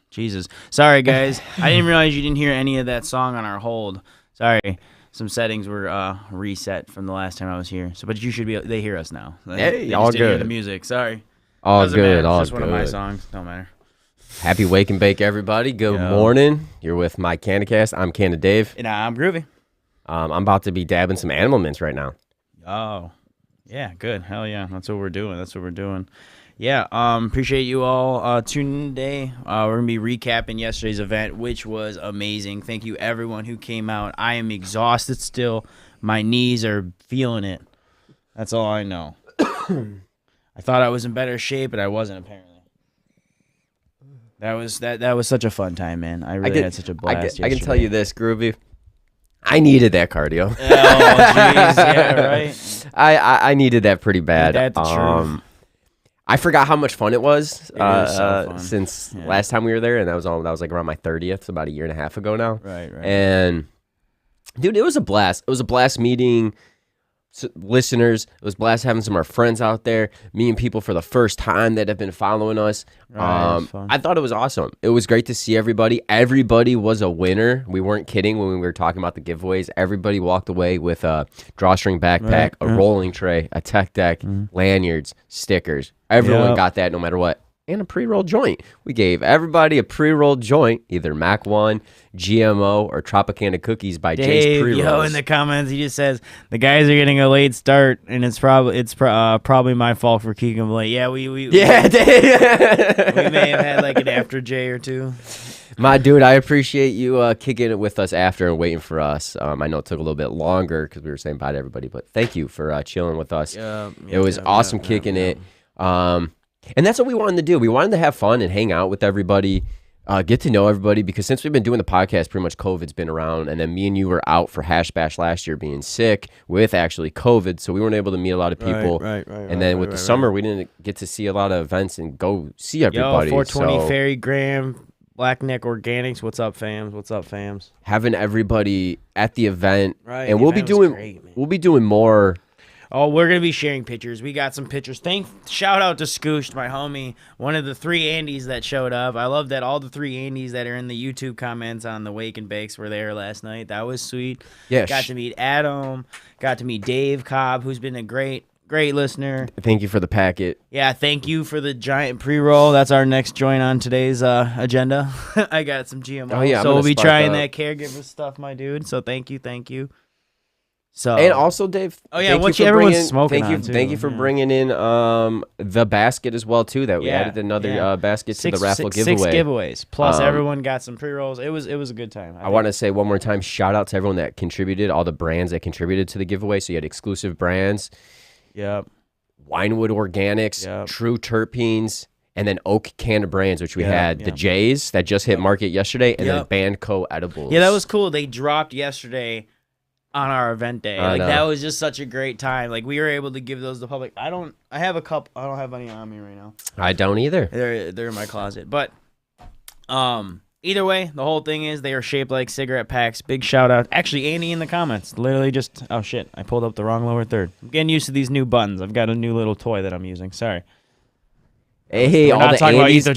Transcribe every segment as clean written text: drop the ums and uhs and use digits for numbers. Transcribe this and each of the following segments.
Jesus. Sorry, guys. I didn't realize you didn't hear any of that song on our hold. Sorry. Some settings were reset from the last time I was here. But you should be. They hear us now. Hey, they all just didn't hear good. the music. Sorry. All Doesn't good. matter. All It's just good. one of my songs. Don't matter. Happy Wake and Bake, everybody. Good morning. You're with Micannacast. I'm Canada Dave. And I'm Groovy. I'm about to be dabbing some animal mints right now. Oh, yeah, good. Hell yeah. That's what we're doing. Yeah, appreciate you all tuning in today. We're going to be recapping yesterday's event, which was amazing. Thank you, everyone who came out. I am exhausted still. My knees are feeling it. That's all I know. I thought I was in better shape, but I wasn't, apparently. That was such a fun time, man. I really had such a blast I can tell you this, Groovy. I needed that cardio. Oh, jeez. Yeah, right? I needed that pretty bad. Ain't that the truth? I forgot how much fun it was, It was so fun. since last time we were there, and that was like around my 30th, so about a year and a half ago now. Right. And dude, it was a blast. It was a blast meeting listeners. It was a blast having some of our friends out there, meeting people for the first time that have been following us. Right, fun. I thought it was awesome. It was great to see everybody. Everybody was a winner. We weren't kidding when we were talking about the giveaways. Everybody walked away with a drawstring backpack, a rolling tray, a tech deck, lanyards, stickers. Everyone got that no matter what. And a pre-rolled joint. We gave everybody a pre-rolled joint, either Mac 1, GMO, or Tropicana Cookies by Jay's Pre-Rolls. Yo, in the comments, he just says, the guys are getting a late start, and it's probably my fault for keeping them late. Yeah, we may have had like an after Jay or two. My dude, I appreciate you kicking it with us after and waiting for us. I know it took a little bit longer because we were saying bye to everybody, but thank you for chilling with us. It was awesome kicking it. And that's what we wanted to do. We wanted to have fun and hang out with everybody, get to know everybody, because since we've been doing the podcast, pretty much COVID's been around. And then me and you were out for Hash Bash last year being sick with actually COVID. So we weren't able to meet a lot of people. And then with the summer, we didn't get to see a lot of events and go see everybody. Yo, 420 Fairy Graham, Blackneck Organics. What's up, fams? Having everybody at the event. Right. And we'll be doing more. Oh, we're going to be sharing pictures. We got some pictures. Shout out to Scoosh, my homie, one of the 3 Andys that showed up. I love that all the 3 Andys that are in the YouTube comments on the Wake and Bakes were there last night. That was sweet. Yeah. Got to meet Adam. Got to meet Dave Cobb, who's been a great listener. Thank you for the packet. Yeah, thank you for the giant pre-roll. That's our next joint on today's agenda. I got some GMO. Oh, yeah, so we'll be trying that caregiver stuff, my dude. So thank you. So, and also, Dave. Oh yeah, what everyone's smoking on too. Thank you for bringing in the basket as well too. That we added another basket to the raffle giveaway. 6 giveaways plus everyone got some pre-rolls. It was a good time. I want to say one more time, shout out to everyone that contributed, all the brands that contributed to the giveaway. So you had exclusive brands. Yep. Winewood Organics, True Terpenes, and then Oak Canada Brands, which we had the Jays that just hit market yesterday, and then Bandco Edibles. Yeah, that was cool. They dropped yesterday on our event day. That was just such a great time. Like, we were able to give those to the public. I don't have any on me right now. I don't either. They're in my closet. But either way, the whole thing is they are shaped like cigarette packs. Big shout out. Actually, Andy in the comments literally just, oh shit, I pulled up the wrong lower third. I'm getting used to these new buttons. I've got a new little toy that I'm using. Sorry. Hey, all the Andys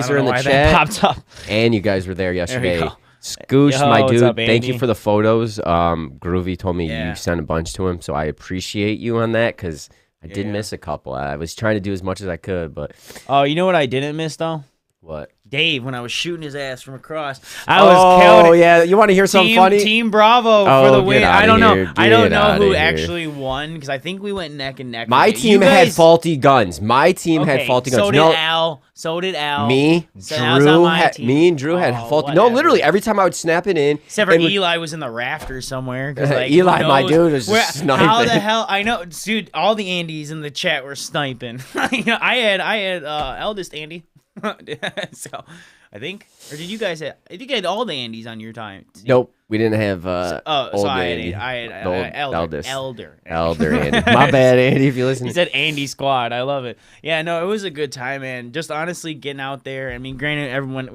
are in the chat. Popped up. And you guys were there yesterday. There we go. Scoosh, my dude, up, thank you for the photos. Groovy told me you sent a bunch to him, so I appreciate you on that, because I did miss a couple. I was trying to do as much as I could, but... Oh, you know what I didn't miss, though? What? Dave, when I was shooting his ass from across, I was counting. Oh, yeah. You want to hear something funny? Team Bravo for the win. I don't know. I don't know who here. actually won, because I think we went neck and neck. My team had faulty guns. Had faulty guns. So did Al. Me and Drew had faulty. No, literally every time I would snap it in. Except for Eli was in the rafters somewhere. Like, Eli, my dude, was sniping. How the hell? I know, dude. All the Andys in the chat were sniping. I had eldest Andy. So I think, or did you guys have? I think I had all the Andys on your time. Nope, we didn't have. So I had elder Andy. My bad, Andy. If you listen, he said Andy Squad. I love it. Yeah, no, it was a good time, man. Just honestly getting out there. I mean, granted, everyone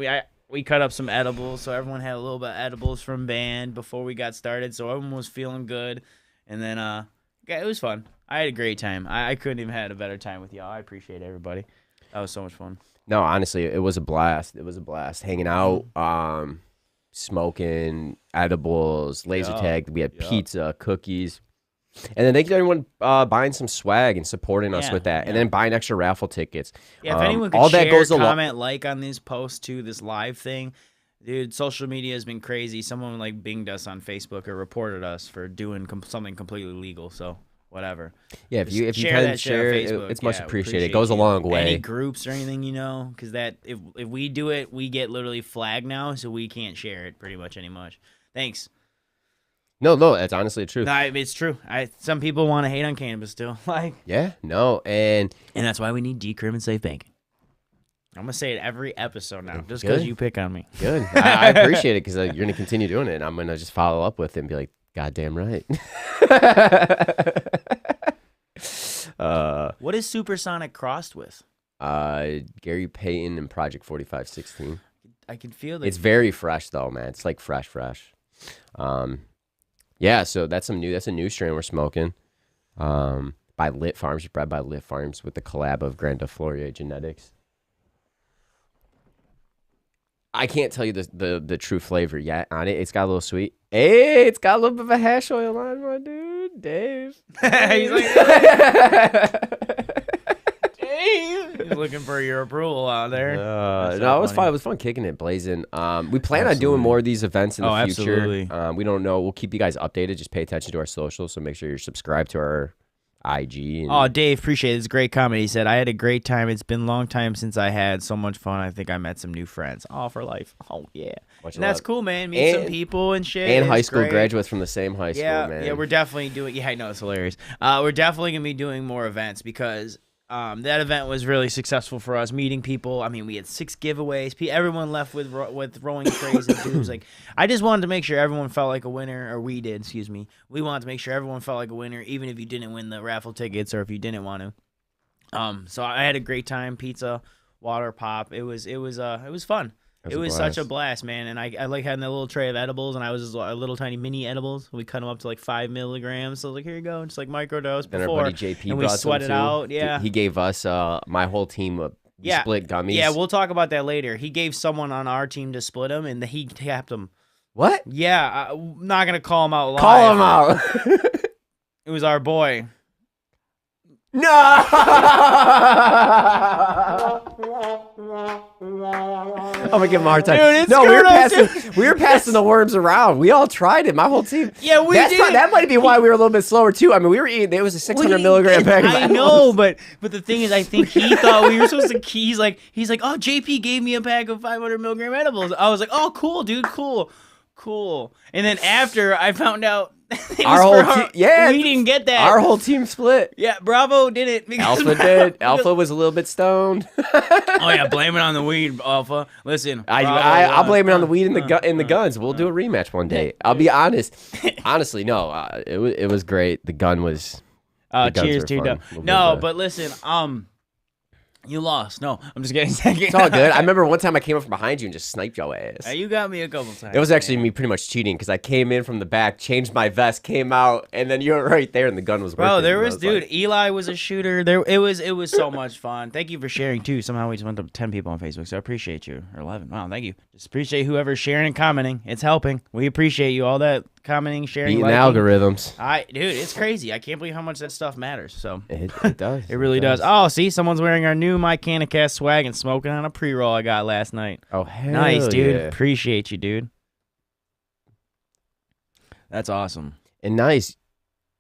we cut up some edibles, so everyone had a little bit of edibles from band before we got started, so everyone was feeling good. And then it was fun. I had a great time. I couldn't even have had a better time with y'all. I appreciate everybody. That was so much fun. No, honestly, it was a blast. It was a blast hanging out, smoking, edibles, laser tag. We had pizza, cookies. And then thank you to everyone buying some swag and supporting us with that. And then buying extra raffle tickets. Yeah, if anyone could share, comment, like on these posts too, this live thing. Dude, social media has been crazy. Someone like binged us on Facebook or reported us for doing something completely legal. So whatever. Yeah, if you can share, it's much appreciated. It goes a long way. Any groups or anything, because that if we do it, we get literally flagged now, so we can't share it pretty much anymore. Thanks. No, that's honestly the truth. No, it's true. Some people want to hate on cannabis still. And that's why we need decrim and safe banking. I'm gonna say it every episode now, just because you pick on me. Good. I appreciate it because you're gonna continue doing it. And I'm gonna just follow up with it and be like, "God damn right." What is Supersonic crossed with? Gary Payton and Project 4516. I can feel that. It's very fresh though, man. It's like fresh. Yeah, so that's a new strain we're smoking. By Lit Farms, bred by Lit Farms with the collab of Granda Floria Genetics. I can't tell you the true flavor yet on it. It's got a little sweet. Hey, it's got a little bit of a hash oil on my dude, Dave. He's like, Dave. He's looking for your approval out there. No, it was fun. It was fun kicking it, blazing. We plan on doing more of these events in the future. Absolutely. We don't know. We'll keep you guys updated. Just pay attention to our socials. So make sure you're subscribed to our IG. Dave, appreciate it. It's a great comment. He said, I had a great time. It's been a long time since I had so much fun. I think I met some new friends. For life. Oh, yeah. And that's cool, man. Meet some people and shit. And high school graduates from the same high school, man. Yeah, we're definitely doing... Yeah, I know. It's hilarious. We're definitely going to be doing more events because... that event was really successful for us, meeting people. I mean, we had 6 giveaways. Everyone left with rolling trays and dudes. Like, I just wanted to make sure everyone felt like a winner, or we did, excuse me. We wanted to make sure everyone felt like a winner, even if you didn't win the raffle tickets or if you didn't want to. So I had a great time. Pizza, water, pop. It was fun. It was such a blast, man. And I like having that little tray of edibles, and I was just a little tiny mini edibles. We cut them up to like 5 milligrams. So like, here you go, just like microdose before. And our buddy JP and we sweat it out. Yeah, he gave us my whole team split gummies. Yeah, we'll talk about that later. He gave someone on our team to split them, and he tapped them. What? Yeah, I'm not gonna call him out live. Call him out. It was our boy. No! I'm gonna give him a hard time. Dude, we were passing the worms around. We all tried it. My whole team. Yeah, we did. That might be why we were a little bit slower too. I mean, we were eating. It was a 600 milligram pack. I know, but the thing is, I think he thought we were supposed to. He's like, oh, JP gave me a pack of 500 milligram edibles. I was like, oh, cool, dude, cool. And then after I found out. We didn't get that. Our whole team split. Yeah, Bravo did it. Alpha did. Alpha was a little bit stoned. Oh yeah, blame it on the weed, Alpha. Listen, I'll blame it on the weed and the guns. We'll do a rematch one day. I'll be honest. Honestly, no, it was great. The gun was. Cheers to you. No, but listen, you lost. No, I'm just kidding. It's all good. I remember one time I came up from behind you and just sniped your ass. You got me a couple times. It was actually me pretty much cheating because I came in from the back, changed my vest, came out, and then you were right there and the gun was working. Bro, there was dude. Like, Eli was a shooter. It was so much fun. Thank you for sharing too. Somehow we just went to 10 people on Facebook, so I appreciate you. Or 11. Wow, thank you. Just appreciate whoever's sharing and commenting. It's helping. We appreciate you. All that commenting, sharing, beating algorithms. Dude, it's crazy. I can't believe how much that stuff matters. So it does. It really does. Oh, see, someone's wearing our new Micannacast swag and smoking on a pre-roll I got last night. Oh, hell nice, dude. Yeah. Appreciate you, dude. That's awesome. And nice.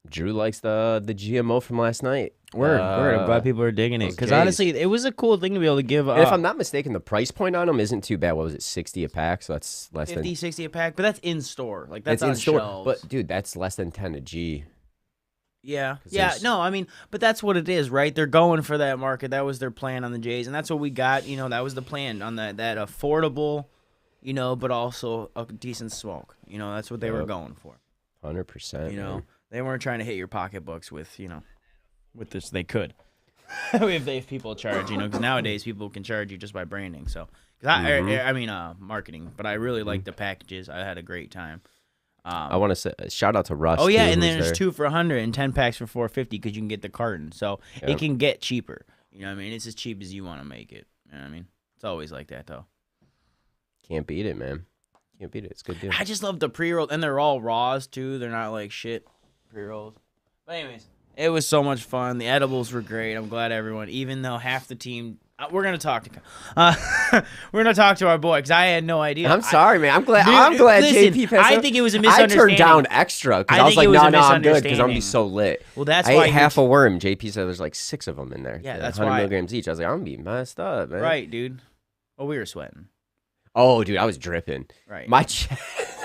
Drew likes the GMO from last night. Word. I'm glad people are digging it. Because honestly, it was a cool thing to be able to give. And if I'm not mistaken, the price point on them isn't too bad. What was it, 60 a pack? So that's less 50, 60 a pack. But that's in store. Like that's on in store. shelves. But dude, that's less than 10 a G. Yeah. No, I mean, but that's what it is, right? They're going for that market. That was their plan on the J's, and that's what we got. That was the plan on that affordable, but also a decent smoke. That's what they were going for. 100%. They weren't trying to hit your pocketbooks with with this. They could if people charge, because nowadays people can charge you just by branding. So, marketing. But I really like the packages. I had a great time. I want to say shout out to Russ. Oh yeah, and then there's 2 for $100 and 10 packs for $450 because you can get the carton, so it can get cheaper. You know what I mean? It's as cheap as you want to make it. You know what I mean? It's always like that, though. Can't beat it, man. Can't beat it. It's a good deal. I just love the pre-rolls, and they're all raws, too. They're not like shit pre-rolls. But anyways, it was so much fun. The edibles were great. I'm glad everyone, even though half the team... we're gonna talk to our boy because I had no idea. I'm sorry, man. I'm glad. Dude, I'm glad listen, JP passed. I think it was a misunderstanding. I turned down extra because I was like, no, I'm good because I'm gonna be so lit. Well, that's I why ate half a worm. JP said there's like 6 of them in there. Yeah, that's 100 why. milligrams each. I was like, I'm gonna be messed up, man. Right, dude. Oh, we were sweating. Oh, dude, I was dripping. Right. My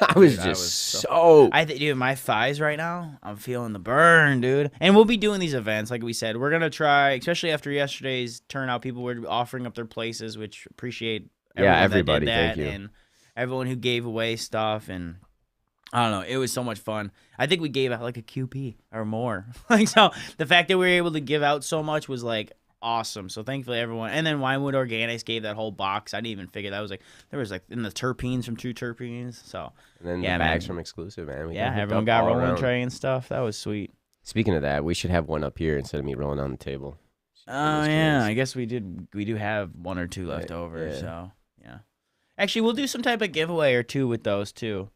I was so. Dude, my thighs right now, I'm feeling the burn, dude. And we'll be doing these events, like we said. We're gonna try, especially after yesterday's turnout. People were offering up their places, which appreciate. Everybody. That did that, thank you. And everyone who gave away stuff, and I don't know, it was so much fun. I think we gave out like a QP or more. Like so, the fact that we were able to give out so much was like awesome. So thankfully everyone, and then Winewood Organics gave that whole box. I didn't even figure that was like there was like in the terpenes from True Terpenes. So and then the bags from Exclusive, man. Everyone got rolling tray and stuff. That was sweet. Speaking of that, we should have one up here instead of me rolling on the table. Oh yeah, I guess we do have 1 or 2 left over. Yeah. So yeah, actually we'll do some type of giveaway or 2 with those too.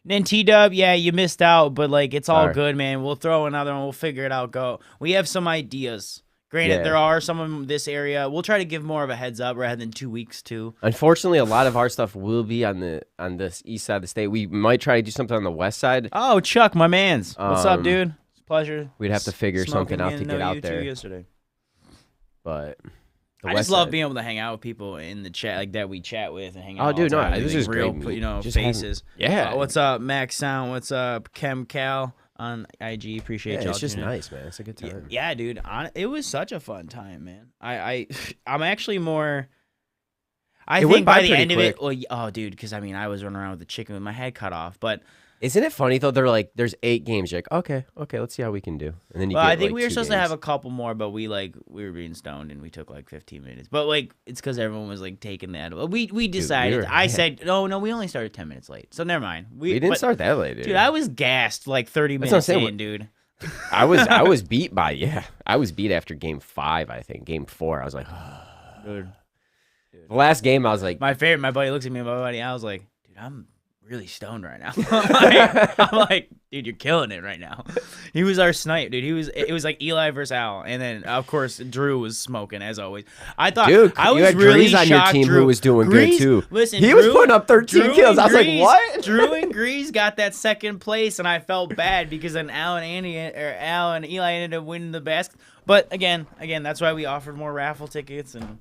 Then T-Dub, yeah, you missed out, but like it's all good, man. We'll throw another one. We'll figure it out. We have some ideas. Granted, there are some in this area. We'll try to give more of a heads up rather than 2 weeks too. Unfortunately, a lot of our stuff will be on this east side of the state. We might try to do something on the west side. Oh, Chuck, my man's. What's up, dude? It's a pleasure. We'd have to figure something out to get out there. Yesterday. But I just love being able to hang out with people in the chat like that we chat with and hang out. Oh, dude, no, this is real, great. Faces. Yeah. What's up, Max Sound? What's up, Chem Cal? On IG, appreciate y'all. It's just nice, man. It's a good time. Yeah, dude. It was such a fun time, man. I'm actually more. I think by the end of it, well, dude, because I mean, I was running around with the chicken with my head cut off, but. Isn't it funny though? They're like, there's 8 games. You're like, okay, let's see how we can do. And then I think we were supposed to have a couple more, but we were being stoned and we took like 15 minutes. But like, it's because everyone was like taking the edible. We decided. Dude, I said, no, we only started 10 minutes late, so never mind. We didn't start that late, dude. Dude, I was gassed like 30 minutes in, dude. I was beat I was beat after game 5. I think game 4. I was like, dude. The last game, I was like, my buddy looks at me, I was like, dude, I'm really stoned right now. I'm like, dude, you're killing it right now. He was our snipe, dude. It was like Eli versus Al, and then of course Drew was smoking as always. I thought, dude, I was really shocked. On your team who was doing good too. Listen, he was putting up 13 kills. I was like, what? Drew and Grease got that second place, and I felt bad because then Al and Eli ended up winning the basket. But again, that's why we offered more raffle tickets and.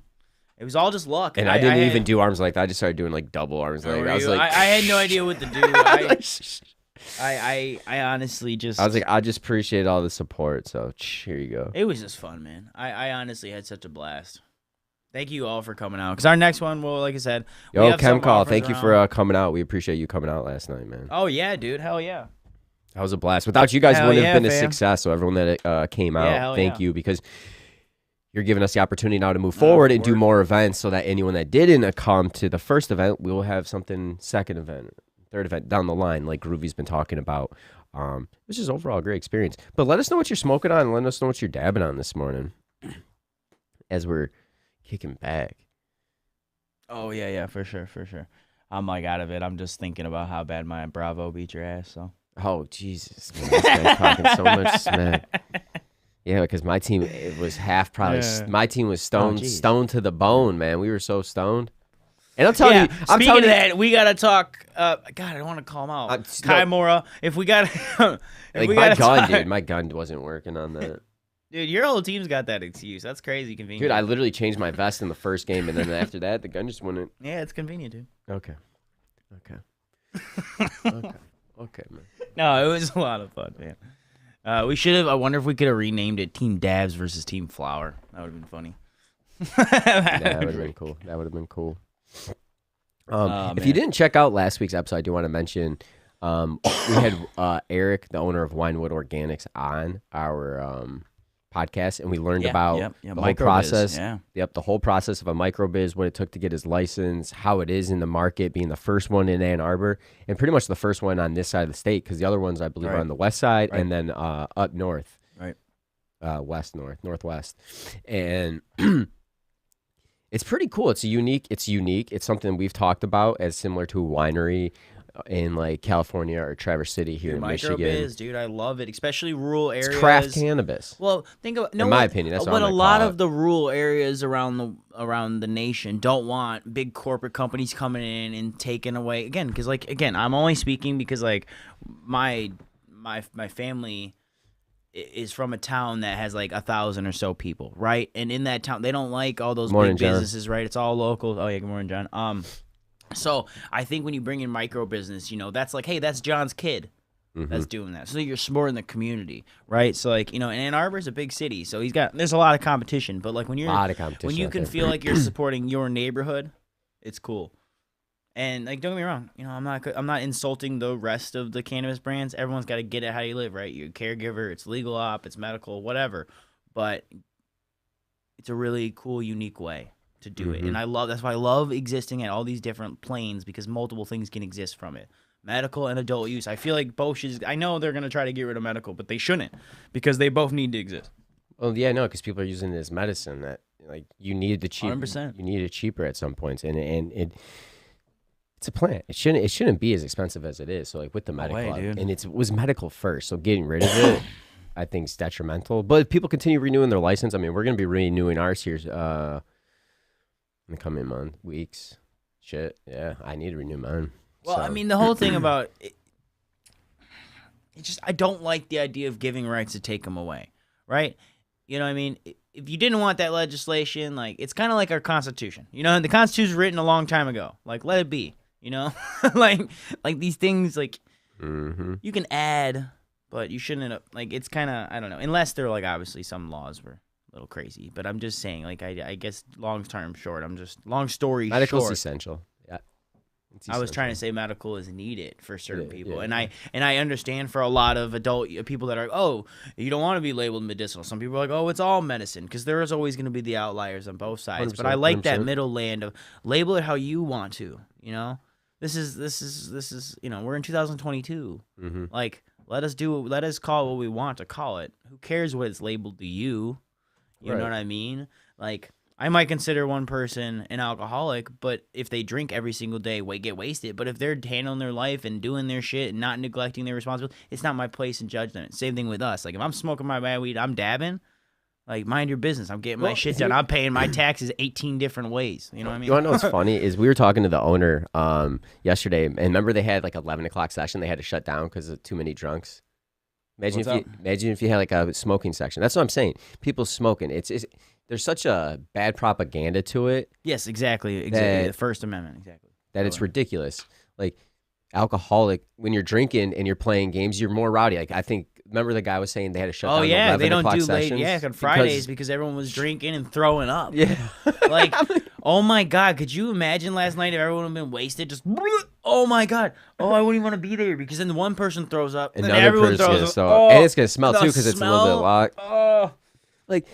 It was all just luck. And I didn't even do arms like that. I just started doing like double arms like that. I had no idea what to do. I honestly just... I was like, I just appreciate all the support. So here you go. It was just fun, man. I honestly had such a blast. Thank you all for coming out. Because our next one, well, like I said... Yo, Chem Call, thank you for coming out. We appreciate you coming out last night, man. Oh, yeah, dude. Hell yeah. That was a blast. Without you guys, it wouldn't have been a success. So everyone that came out, thank you. Because... You're giving us the opportunity now to move forward and do more events so that anyone that didn't come to the first event, we will have something second event, third event down the line, like Groovy's been talking about. It was just overall a great experience. But let us know what you're smoking on and let us know what you're dabbing on this morning as we're kicking back. Oh, yeah, for sure. I'm like out of it. I'm just thinking about how bad my Bravo beat your ass. So. Oh, Jesus. Man, this guy's talking so much smack. Yeah, because my team was my team was stoned to the bone, man. We were so stoned. And I'm telling you, speaking of that, we gotta talk. God, I don't want to call him out. Kai Mora. If we got, my gun wasn't working on that. Dude, your whole team's got that excuse. That's crazy convenient. Dude, I literally changed my vest in the first game, and then after that, the gun just wouldn't. Yeah, it's convenient, dude. Okay, man. No, it was a lot of fun, man. We should have. I wonder if we could have renamed it Team Dabs versus Team Flower. That would have been funny. That would have been cool. If you didn't check out last week's episode, I do want to mention we had Eric, the owner of Winewood Organics, on our podcast, and we learned about the whole process. The whole process of a microbiz, what it took to get his license, how it is in the market, being the first one in Ann Arbor, and pretty much the first one on this side of the state, because the other ones, I believe, are on the west side, and then up north, northwest. And It's pretty cool. It's unique. It's something we've talked about as similar to a winery in like California or Traverse City here in Michigan. Microbiz, dude, I love it, especially rural areas. It's craft cannabis. Well, think about in my opinion, that's what a lot of the rural areas around the nation don't want big corporate companies coming in and taking away again. Because I'm only speaking because like my family is from a town that has like 1,000 or so people, right? And in that town, they don't like all those big businesses, right? It's all local. Oh yeah, good morning, John. So I think when you bring in micro business, that's like, hey, that's John's kid that's doing that. So you're supporting the community, right? So like, and Ann Arbor's a big city, so there's a lot of competition. But like when you can feel like you're supporting your neighborhood, it's cool. And like, don't get me wrong, I'm not insulting the rest of the cannabis brands. Everyone's got to get it how you live, right? You're a caregiver, it's legal op, it's medical, whatever. But it's a really cool, unique way to do it. And that's why I love existing at all these different planes, because multiple things can exist from it. Medical and adult use. I feel like both I know they're going to try to get rid of medical, but they shouldn't, because they both need to exist. Well, yeah, no, because people are using it as medicine that like you need the cheap. 100%. You need it cheaper at some points, and it's a plant. It shouldn't be as expensive as it is. So like with the medical, and it was medical first. So getting rid of it, I think, is detrimental. But if people continue renewing their license, I mean, we're going to be renewing ours here in the coming weeks. Shit, yeah, I need to renew mine. Well, I mean, the whole thing about it I don't like the idea of giving rights to take them away, right? You know what I mean? If you didn't want that legislation, like, it's kind of like our Constitution. The Constitution was written a long time ago. Like, let it be, like these things, like, you can add, but you shouldn't, like, it's kind of, I don't know, unless they're, like, obviously some laws were a little crazy. But I'm just saying, like, I guess long story short. Medical's essential. Yeah. I was trying to say medical is needed for certain people, and I understand for a lot of adult people that are, oh, you don't want to be labeled medicinal. Some people are like, oh, it's all medicine, because there is always going to be the outliers on both sides. But I like 100%. That middle land of label it how you want to. This is we're in 2022. Like, let us call it what we want to call it. Who cares what it's labeled to you? You know what I mean? Like, I might consider one person an alcoholic, but if they drink every single day, get wasted. But if they're handling their life and doing their shit and not neglecting their responsibility, it's not my place in judgment. Same thing with us. Like, if I'm smoking my bad weed, I'm dabbing. Like, mind your business. I'm getting my shit done. I'm paying my taxes 18 different ways. You know what I mean? You want to know what's funny is we were talking to the owner yesterday, and remember they had like 11 o'clock session. They had to shut down because of too many drunks. Imagine if you had like a smoking section. That's what I'm saying. People smoking. There's such a bad propaganda to it. Yes, exactly. The First Amendment, exactly. That it's ridiculous. Like, alcoholic, when you're drinking and you're playing games, you're more rowdy. Like, I think, remember the guy was saying they had to shut down 11 they don't o'clock do sessions? late. Yeah, on Fridays because everyone was drinking and throwing up. Yeah. Like, oh my God, could you imagine last night if everyone had been wasted? Just, oh my God. Oh, I wouldn't even want to be there, because then the one person throws up, and then everyone throws up. And it's going to smell too, because it's a little bit locked. Like,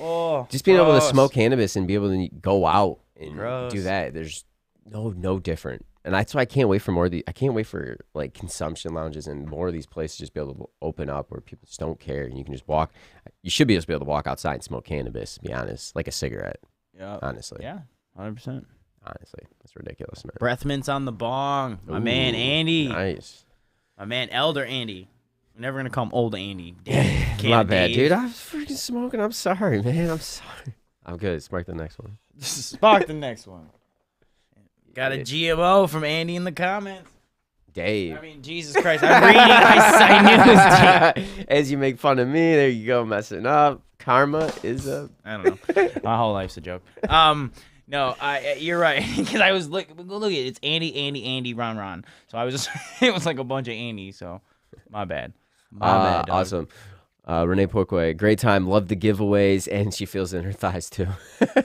just being able to smoke cannabis and be able to go out and do that, there's no different. And that's why I can't wait for more of I can't wait for like consumption lounges and more of these places just be able to open up where people just don't care and you can just walk. You should be able to walk outside and smoke cannabis, to be honest, like a cigarette. Yeah, honestly. Yeah, 100%. Honestly, that's ridiculous, man. Breath mints on the bong, my man Andy. Nice. My man Elder Andy. We're never gonna call him Old Andy. Damn, my bad, dude. I was freaking smoking. I'm sorry, man. I'm sorry. I'm good. Spark the next one. Spark the next one. Got a GMO from Andy in the comments. Dave. I mean, Jesus Christ. I'm reading. I knew his As you make fun of me, there you go, messing up. Karma is a... I don't know. My whole life's a joke. No, you're right. Because I was look at it. It's Andy, Ron. So I was just... it was like a bunch of Andy, so my bad. My bad, dog. Awesome. Renee Porquay, great time. Love the giveaways, and she feels it in her thighs, too.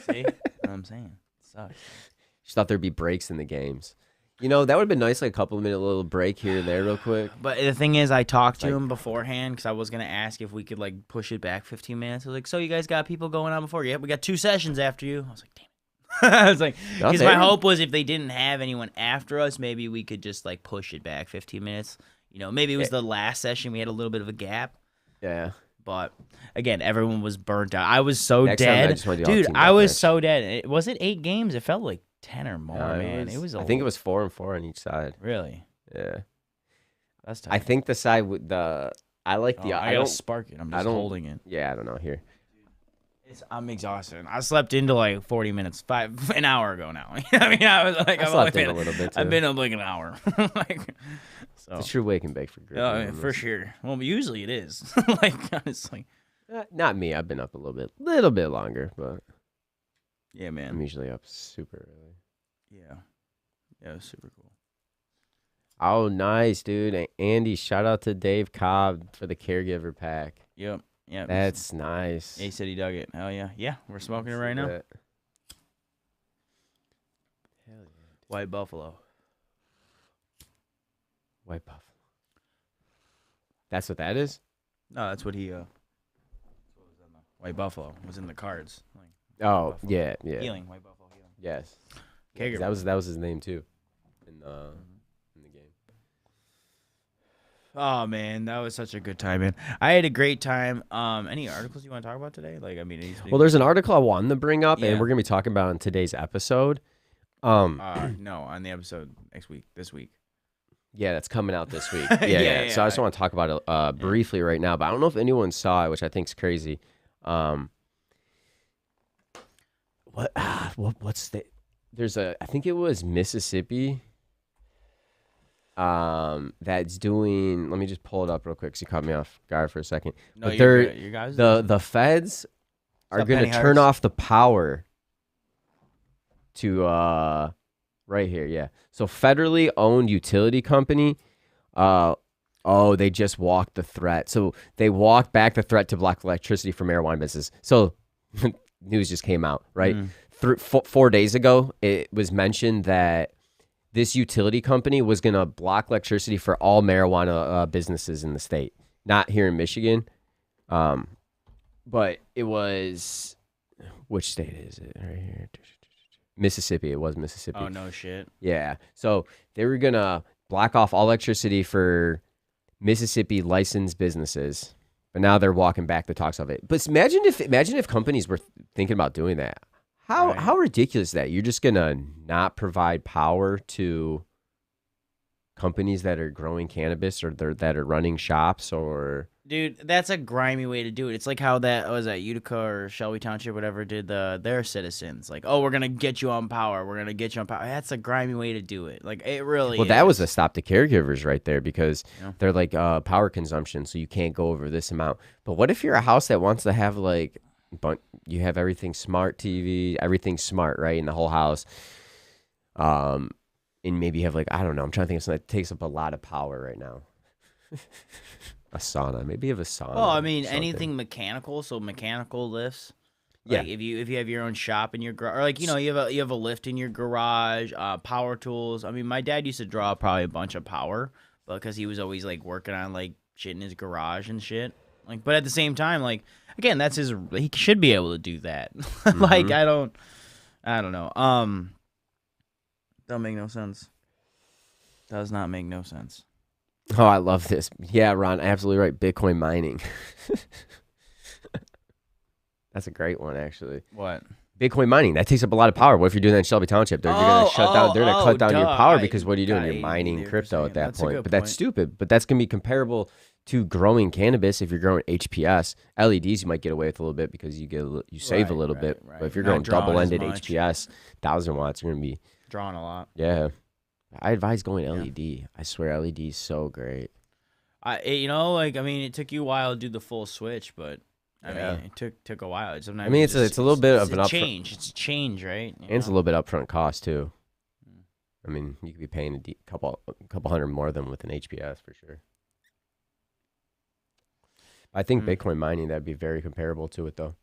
See? What I'm saying. It sucks. She thought there'd be breaks in the games. You know, that would have been nice, like a couple of minute little break here and there real quick. But the thing is, I talked to him beforehand because I was going to ask if we could, like, push it back 15 minutes. I was like, so you guys got people going on before? Yep, we got 2 sessions after you. I was like, damn it. I was like, because my hope was if they didn't have anyone after us, maybe we could just, like, push it back 15 minutes. You know, maybe it was the last session. We had a little bit of a gap. Yeah. But again, everyone was burnt out. I was so Next time, I dead, just wanna do all dude. team I was deathmatch. so dead. Was it 8 games? It felt like 10 or more, man. It was. I think it was 4 and 4 on each side. Really. Yeah, That's tough. I think the side with the I like the I don't spark it. I'm just holding it. Yeah, I don't know here. I'm exhausted. I slept into like 40 minutes, an hour ago now. I mean, I was like, I slept in a little bit too. I've been up like an hour. Like, so. It's a true wake and bake for group. Oh, yeah, for sure. Well, usually it is. Like, honestly. Not me. I've been up a little bit longer, but yeah, man. I'm usually up super early. Yeah, it was super cool. Oh, nice, dude. Andy, shout out to Dave Cobb for the caregiver pack. Yep. Yeah, that's nice. He said he dug it. Hell yeah. Yeah, we're smoking it right now. Hell yeah. White Buffalo. White Buffalo. That's what that is? No, that's what he White Buffalo was in the cards. Like, oh, Buffalo. yeah. Healing, White Buffalo healing. Yes. Caregiver. That was his name too in the game. Oh man, that was such a good time, man. I had a great time. Any articles you want to talk about today? Like, I mean, well, there's an article I wanted to bring up, Yeah. and we're gonna be talking about in today's episode. No, on the episode this week. Yeah, that's coming out this week. Yeah. So I just want to talk about it briefly right now, but I don't know if anyone saw it, which I think is crazy. What's the? There's I think it was Mississippi. That's doing. Let me just pull it up real quick. Cause you caught me off guard for a second. No, but you guys. The feds are going to turn off the power to right here. Yeah. So federally owned utility company. They just walked the threat. So they walked back the threat to block electricity for marijuana business. So news just came out, right? 4 days ago, it was mentioned that this utility company was going to block electricity for all marijuana businesses in the state. Not here in Michigan, but it was, which state is it? Right here. Mississippi. It was Mississippi. Oh, no shit. Yeah. So they were going to block off all electricity for Mississippi licensed businesses, but now they're walking back the talks of it. But imagine if companies were thinking about doing that. How ridiculous is that? You're just gonna not provide power to companies that are growing cannabis or that are running shops or. Dude, that's a grimy way to do it. It's like how that was at Utica or Shelby Township, whatever, did their citizens. Like, oh, we're gonna get you on power. We're gonna get you on power. That's a grimy way to do it. Like, it really. Well, that was a stop to caregivers right there because they're like power consumption, so you can't go over this amount. But what if you're a house that wants to have like, you have everything smart TV, everything smart, right, in the whole house. And maybe you have like, I don't know. I'm trying to think of something that takes up a lot of power right now. A sauna. Maybe you have a sauna. Well, I mean, anything mechanical. So mechanical lifts. Like if you have your own shop in your garage, or like you have a lift in your garage, power tools. I mean, my dad used to draw probably a bunch of power, because he was always like working on like shit in his garage and shit. Like, but at the same time, like again, that's he should be able to do that. Like I don't know. Don't make no sense. Does not make no sense. Oh, I love this. Yeah, Ron, absolutely right. Bitcoin mining. That's a great one, actually. What? Bitcoin mining. That takes up a lot of power. What if you're doing that in Shelby Township? They're going to shut down. They're going to cut down your power because what are you doing? You're mining crypto at that point. But that's stupid. But that's going to be comparable to growing cannabis. If you're growing HPS, LEDs, you might get away with a little bit because you save a little bit. Right. But if you're growing double-ended HPS, 1,000 watts, you're going to be drawing a lot. Yeah. I advise going LED. I swear LED is so great. It took you a while to do the full switch, but I mean, it took a while. Sometimes it's a little bit of an change. It's a change, right? It's a little bit upfront cost too. I mean, you could be paying a couple hundred more than with an HPS for sure. I think Bitcoin mining, that'd be very comparable to it though.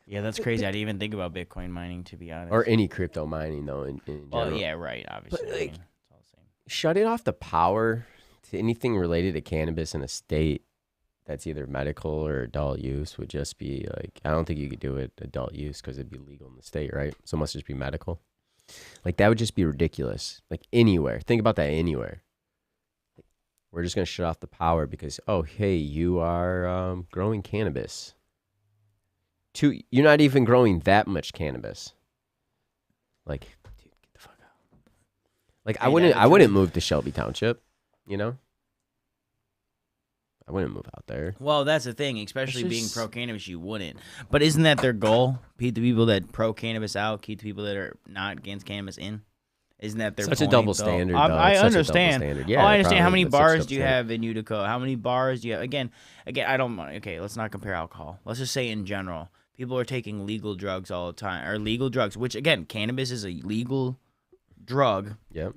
Yeah, that's crazy. I didn't even think about Bitcoin mining, to be honest. Or any crypto mining, though, in general. Well, yeah, right, obviously. But, it's all the same. Shutting off the power to anything related to cannabis in a state that's either medical or adult use would just be, like, I don't think you could do it adult use because it'd be legal in the state, right? So it must just be medical. Like, that would just be ridiculous. Like, anywhere. Think about that anywhere. we're just going to shut off the power because, oh, hey, you are growing cannabis. You're not even growing that much cannabis. Like, dude, get the fuck out. Like, I wouldn't move to Shelby Township, you know? I wouldn't move out there. Well, that's the thing, especially being pro-cannabis, you wouldn't. But isn't that their goal? Keep the people that pro-cannabis out, keep the people that are not against cannabis in? Isn't that their such point, a double standard? I understand. Yeah, I understand. How many bars do you have in Utica? How many bars do you have? Again, I don't. Okay, let's not compare alcohol. Let's just say in general, people are taking legal drugs all the time, or legal drugs, which again, cannabis is a legal drug. Yep.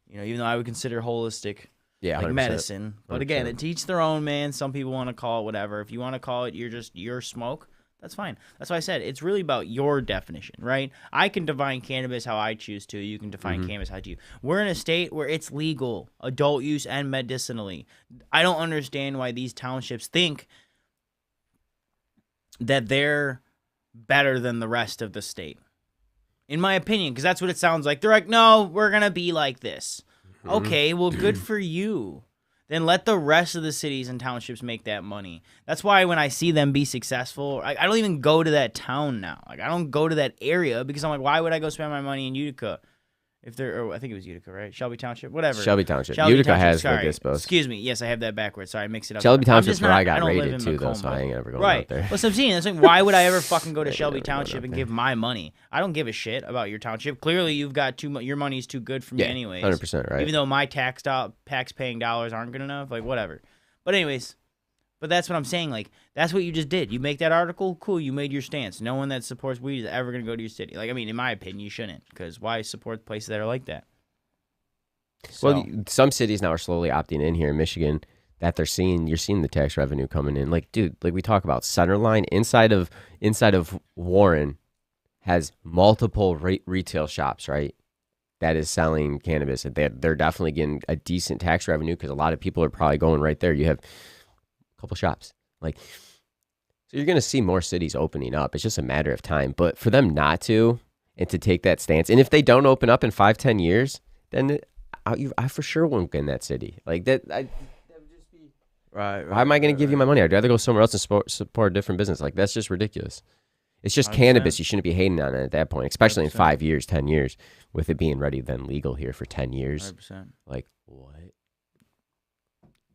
You know, even though I would consider holistic. Yeah, like 100%. medicine. But again, it teach their own, man. Some people want to call it whatever. If you want to call it your smoke, that's fine. That's why I said it's really about your definition, right? I can define cannabis how I choose to. You can define cannabis how you. We're in a state where it's legal, adult use and medicinally. I don't understand why these townships think that they're better than the rest of the state. In my opinion, because that's what it sounds like. They're like, no, we're going to be like this. Okay, well, good for you. Then let the rest of the cities and townships make that money. That's why when I see them be successful, I don't even go to that town now. Like, I don't go to that area because I'm like, why would I go spend my money in Utica? If they're, I think it was Utica, right? Shelby Township, whatever. Shelby Township. Utica has the dispos. Excuse me. Yes, I have that backwards. Sorry, I mixed it up. Shelby Township's where I got raided too, though, so I ain't ever going out there. Well, so I'm saying, it's like, why would I ever fucking go to Shelby Township and give my money? I don't give a shit about your township. Clearly, you've got your money's too good for me, anyways. 100% right. Even though my tax-paying dollars aren't good enough, like whatever. But anyways. But that's what I'm saying. Like, that's what you just did. You make that article, cool. You made your stance. No one that supports weed is ever going to go to your city. Like, I mean, in my opinion, you shouldn't. Because why support places that are like that? So. Well, some cities now are slowly opting in here in Michigan that you're seeing the tax revenue coming in. Like, dude, like we talk about Centerline inside of Warren has multiple retail shops, right? That is selling cannabis. They're definitely getting a decent tax revenue because a lot of people are probably going right there. You have couple shops. Like, so you're going to see more cities opening up. It's just a matter of time. But for them not to, and to take that stance, and if they don't open up in 5-10 years, then I for sure won't get in that city. Like that would just be right. Why am I going to give you my money? I'd rather go somewhere else and support a different business. Like, that's just ridiculous. It's just 100%. Cannabis. You shouldn't be hating on it at that point, especially 100%. In 5 years, 10 years, with it being ready then legal here for 10 years. 100%. Like, what?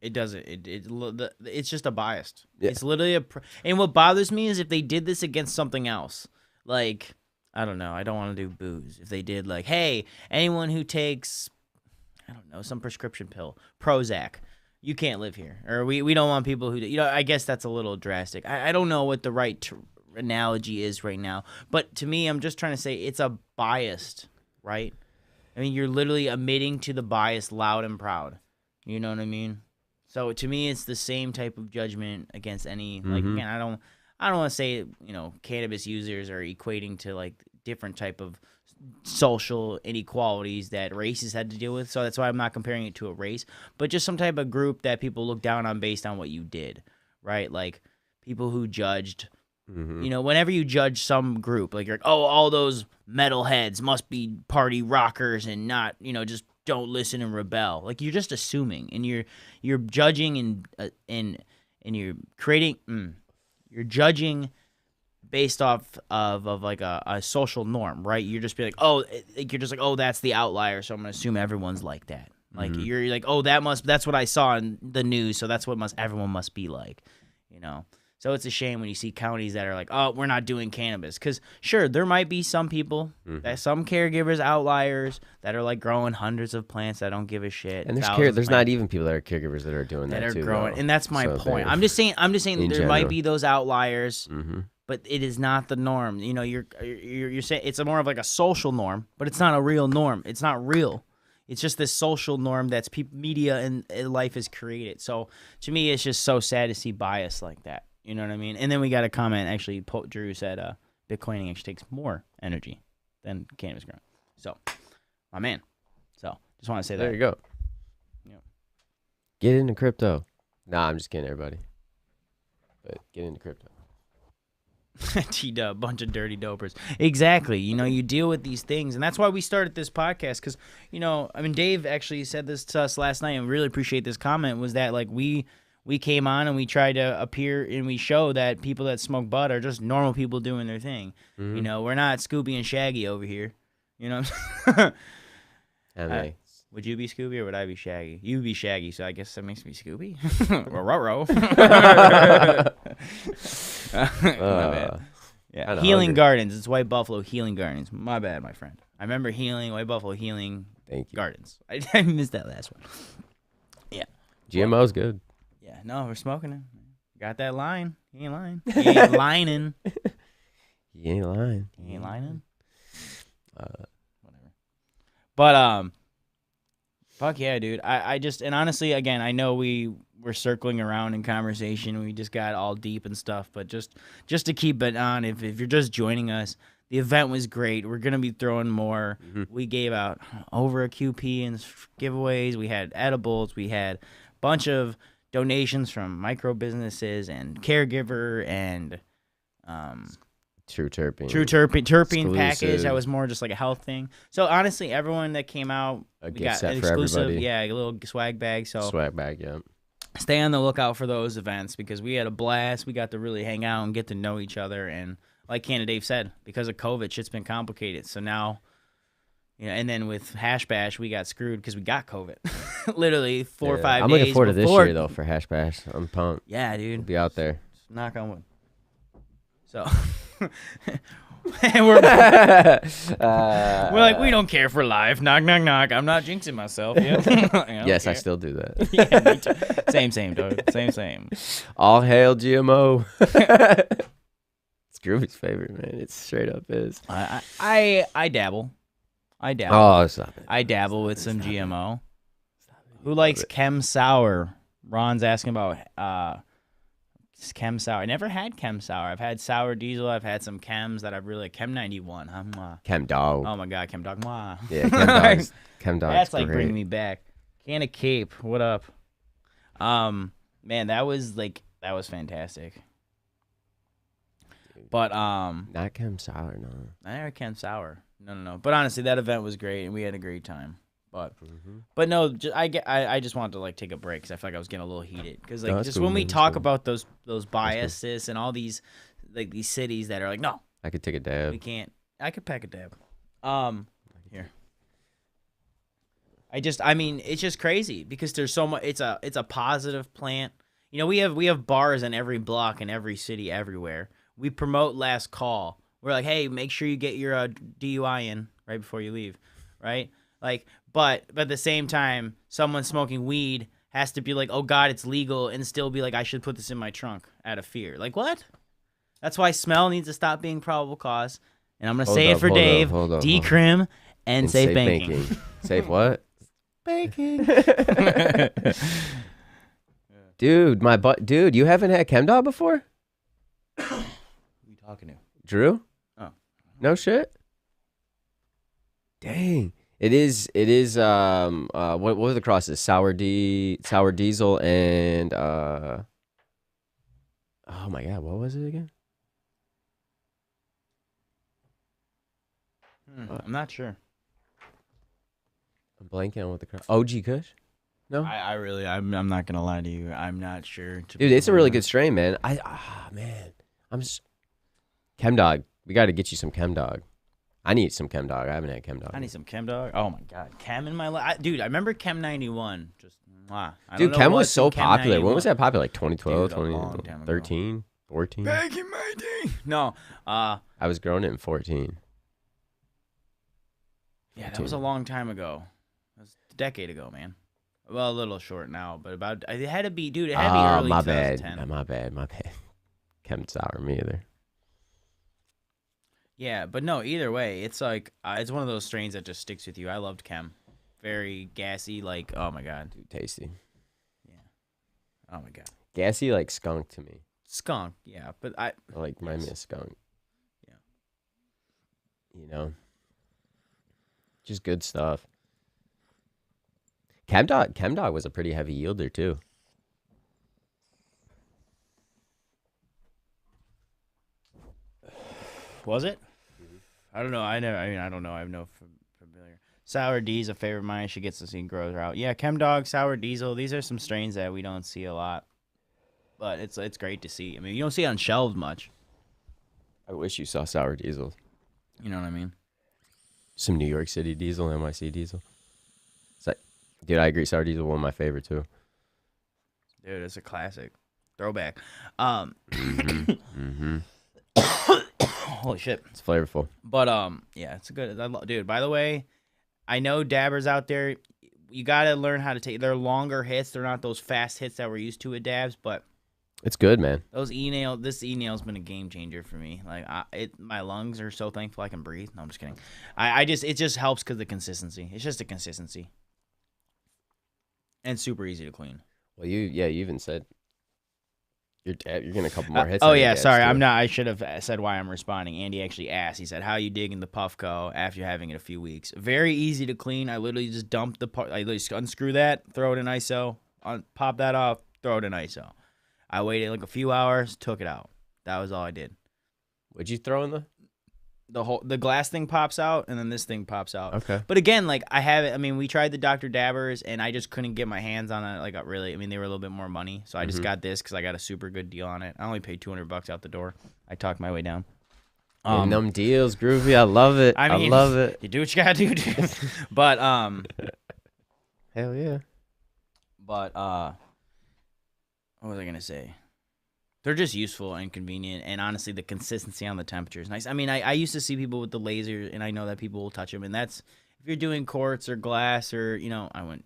It doesn't. It's just a bias. Yeah. It's literally and what bothers me is if they did this against something else. Like, I don't know. I don't want to do booze. If they did like, hey, anyone who takes, I don't know, some prescription pill, Prozac, you can't live here. Or we don't want people who, I guess that's a little drastic. I don't know what the right analogy is right now. But to me, I'm just trying to say it's a biased, right? I mean, you're literally admitting to the bias loud and proud. You know what I mean? So to me, it's the same type of judgment against any, like, again, I don't want to say, cannabis users are equating to like different type of social inequalities that races had to deal with. So that's why I'm not comparing it to a race, but just some type of group that people look down on based on what you did, right? Like people who judged, whenever you judge some group, like you're like, oh, all those metalheads must be party rockers and not, just don't listen and rebel. Like, you're just assuming, and you're judging and you're creating you're judging based off of like a social norm, right? You're just be like, oh, you're just like, oh, that's the outlier, so I'm gonna assume everyone's like that. Like you're like, oh, that's what I saw in the news, so that's what everyone must be like, So it's a shame when you see counties that are like, oh, we're not doing cannabis. Because, sure, there might be some people, some caregivers, outliers, that are like growing hundreds of plants that don't give a shit. And there's not even people that are caregivers that are doing that too. Growing. And that's my point. I'm just saying there might be those outliers, but it is not the norm. You're saying it's more of like a social norm, but it's not a real norm. It's not real. It's just this social norm that's media and life has created. So to me, it's just so sad to see bias like that. You know what I mean? And then we got a comment, actually, Drew said Bitcoining actually takes more energy than cannabis growing. So, my man. So, just want to say that. There you go. Yeah. Get into crypto. Nah, I'm just kidding, everybody. But get into crypto. T-Dub, bunch of dirty dopers. Exactly. You know, you deal with these things, and that's why we started this podcast. Because, you know, I mean, Dave actually said this to us last night, and really appreciate this comment. Was that like we came on and we tried to appear and we show that people that smoke bud are just normal people doing their thing. Mm-hmm. You know, we're not Scooby and Shaggy over here. You know. Would you be Scooby or would I be Shaggy? You would be Shaggy, so I guess that makes me Scooby. Row. My bad. Yeah, Healing Gardens. It's White Buffalo Healing Gardens. My bad, my friend. I remember White Buffalo Healing Gardens. I missed that last one. Yeah. GMO's good. Yeah, no, we're smoking it. Got that line. He ain't lying. He ain't lying. He ain't lying. He ain't lying. Whatever. But, fuck yeah, dude. I just, and honestly, again, I know we're circling around in conversation. We just got all deep and stuff, but just to keep it on, if you're just joining us, the event was great. We're going to be throwing more. Mm-hmm. We gave out over a QP and giveaways. We had edibles. We had a bunch of donations from micro businesses and caregiver and True terpene package that was more just like a health thing. So honestly, everyone that came out, we got an exclusive, a little swag bag. So swag bag, yeah. Stay on the lookout for those events because we had a blast. We got to really hang out and get to know each other. And like Canada Dave said, because of COVID, shit's been complicated. So now, you know, and then with Hash Bash, we got screwed because we got COVID. Literally 4 or 5 days. I'm looking forward to this year though for Hash Bash. I'm pumped. Yeah, dude. We'll be out there. Knock on wood. So. we're like, we don't care for life. Knock, knock, knock. I'm not jinxing myself. Yeah. Yes, I still do that. Yeah, me too. Same, dog. Same. All hail GMO. It's Groovy's favorite, man. It straight up is. I dabble. Oh, stop it. I dabble with some GMO. Who likes Chem Sour? Ron's asking about Chem Sour. I never had Chem Sour. I've had Sour Diesel. I've had some Chems that I've really Chem 91. Chem Dog. Oh my God, Chem Dog. Mwah. Yeah, Chem Dog. That's like bringing me back. Can of Cape. What up? Man, that was fantastic. But not Chem Sour, no. I never Chem Sour. No. But honestly, that event was great and we had a great time. But no, I just wanted to like take a break because I feel like I was getting a little heated because like just cool, when we talk about those biases and all these like these cities that are like no, I could take a dab. We can't. I could pack a dab. Here. I mean, it's just crazy because there's so much. It's a positive plant. You know, we have bars in every block in every city everywhere. We promote last call. We're like, hey, make sure you get your DUI in right before you leave, right? Like, but at the same time, someone smoking weed has to be like, oh God, it's legal, and still be like, I should put this in my trunk out of fear. Like, what? That's why smell needs to stop being probable cause. And I'm going to say it for Dave, decrim, and safe banking. Safe what? Banking. Dude, you haven't had ChemDog before? Who are you talking to? Drew? Oh. No shit? Dang. It is what were the crosses? Sour Diesel and oh my God, what was it again? I'm not sure. I'm blanking on what the cross. OG Kush? No? I'm not gonna lie to you. I'm not sure. Dude, it's a really good strain, man. Man. ChemDog. We gotta get you some ChemDog. I need some ChemDog. I haven't had ChemDog. I need some ChemDog. Oh my God, Chem in my life, dude. I remember Chem 91. Dude, Chem was so popular. 91. When was that popular? Like 2012, 2013, 14. Back in my day. No, I was growing it in 14. Yeah, that was a long time ago. That was a decade ago, man. Well, a little short now, but it had to be, dude. It had to be early 2010. My bad. Chem Sour me either. Yeah, but no, either way, it's like, it's one of those strains that just sticks with you. I loved Chem. Very gassy, like, oh my God. Dude, tasty. Yeah. Oh my God. Gassy, like skunk to me. Skunk, yeah, but I like remind me of skunk. Yeah. You know? Just good stuff. ChemDog was a pretty heavy yielder, too. Was it? I don't know. I don't know. I have no familiar. Sour D's a favorite of mine. She gets to see grows her out. Yeah, Chem Dog, Sour Diesel. These are some strains that we don't see a lot, but it's great to see. I mean, you don't see it on shelves much. I wish you saw Sour Diesel. You know what I mean? Some New York City Diesel, NYC Diesel. It's like, dude, I agree. Sour Diesel one of my favorite too. Dude, it's a classic, throwback. Holy shit, it's flavorful. But yeah, it's good. Dude, by the way, I know dabbers out there. You gotta learn how to take. They're longer hits. They're not those fast hits that we're used to with dabs, but it's good, man. This e-nail's been a game changer for me. Like my lungs are so thankful I can breathe. No, I'm just kidding. It just helps because the consistency. It's just a consistency, and super easy to clean. Well, you even said you're getting a couple more hits. Oh yeah, sorry, I'm not. I should have said why I'm responding. Andy actually asked. He said, "How you digging the Puffco after having it a few weeks?" Very easy to clean. I literally just dump the part. I literally unscrew that, throw it in ISO, pop that off, throw it in ISO. I waited like a few hours, took it out. That was all I did. What'd you throw in the glass thing pops out, and then this thing pops out. Okay. But again, like I have it. I mean, we tried the Dr. Dabbers, and I just couldn't get my hands on it. Like really, I mean, they were a little bit more money, so I just got this because I got a super good deal on it. I only paid $200 out the door. I talked my way down. And them deals, groovy. I love it. I love it. You do what you gotta do, dude. But hell yeah. But what was I gonna say? They're just useful and convenient, and honestly, the consistency on the temperature is nice. I mean, I used to see people with the laser, and I know that people will touch them, and that's if you're doing quartz or glass or